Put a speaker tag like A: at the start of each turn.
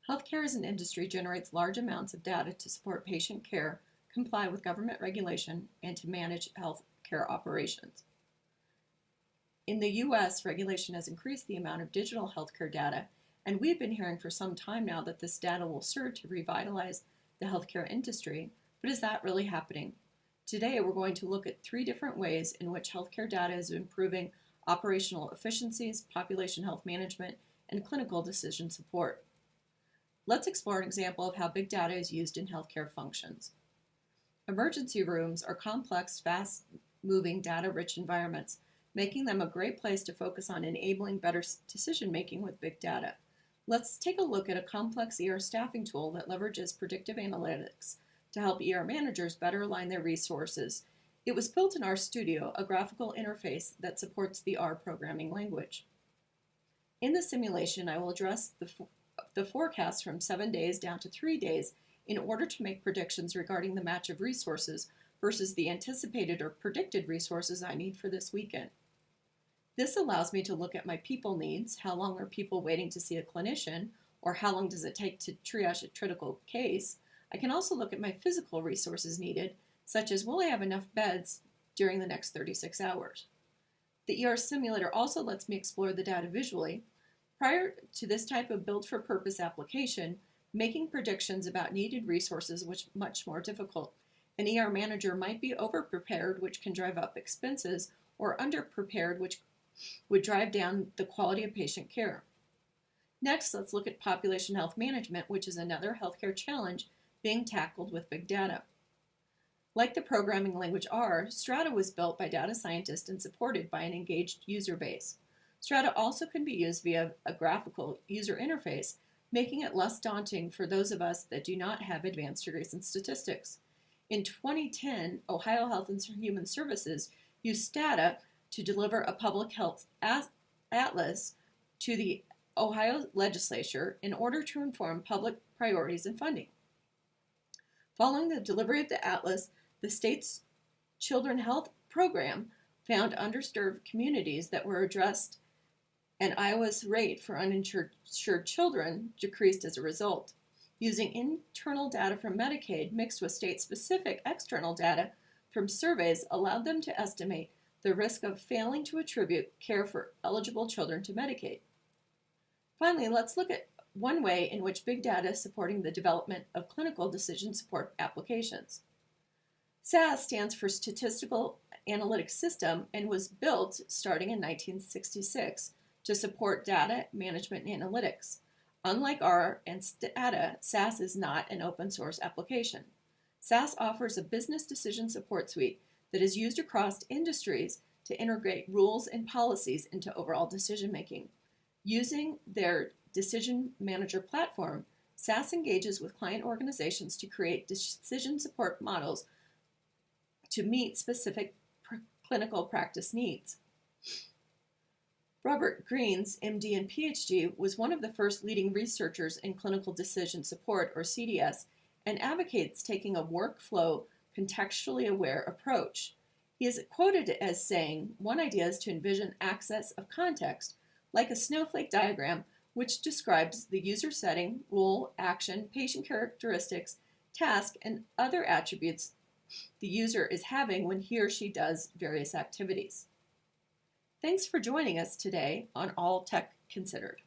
A: Healthcare as an industry generates large amounts of data to support patient care, comply with government regulation, and to manage healthcare operations. In the U.S., regulation has increased the amount of digital healthcare data, and we've been hearing for some time now that this data will serve to revitalize the healthcare industry, but is that really happening? Today, we're going to look at 3 different ways in which healthcare data is improving operational efficiencies, population health management, and clinical decision support. Let's explore an example of how big data is used in healthcare functions. Emergency rooms are complex, fast-moving, data-rich environments, making them a great place to focus on enabling better decision-making with big data. Let's take a look at a complex ER staffing tool that leverages predictive analytics to help ER managers better align their resources. It was built in RStudio, a graphical interface that supports the R programming language. In the simulation, I will address the forecast from 7 days down to 3 days in order to make predictions regarding the match of resources versus the anticipated or predicted resources I need for this weekend. This allows me to look at my people needs, how long are people waiting to see a clinician, or how long does it take to triage a critical case. I can also look at my physical resources needed, such as will I have enough beds during the next 36 hours. The ER simulator also lets me explore the data visually. Prior to this type of built-for-purpose application, making predictions about needed resources was much more difficult. An ER manager might be over-prepared, which can drive up expenses, or under-prepared, which would drive down the quality of patient care. Next, let's look at population health management, which is another healthcare challenge being tackled with big data. Like the programming language R, Strata was built by data scientists and supported by an engaged user base. Strata also can be used via a graphical user interface, making it less daunting for those of us that do not have advanced degrees in statistics. In 2010, Ohio Health and Human Services used Strata to deliver a public health atlas to the Ohio legislature in order to inform public priorities and funding. Following the delivery of the atlas, the state's Children's Health Program found underserved communities that were addressed, and Iowa's rate for uninsured children decreased as a result. Using internal data from Medicaid mixed with state-specific external data from surveys allowed them to estimate the risk of failing to attribute care for eligible children to Medicaid. Finally, let's look at one way in which big data is supporting the development of clinical decision support applications. SAS stands for Statistical Analytics System and was built starting in 1966 to support data management and analytics. Unlike R and Stata, SAS is not an open source application. SAS offers a business decision support suite that is used across industries to integrate rules and policies into overall decision making. Using their decision manager platform, SAS engages with client organizations to create decision support models to meet specific clinical practice needs. Robert Greens, MD and PhD, was one of the first leading researchers in clinical decision support, or CDS, and advocates taking a workflow, contextually aware approach. He is quoted as saying, "One idea is to envision access of context, like a snowflake diagram, which describes the user setting, role, action, patient characteristics, task, and other attributes the user is having when he or she does various activities." Thanks for joining us today on All Tech Considered.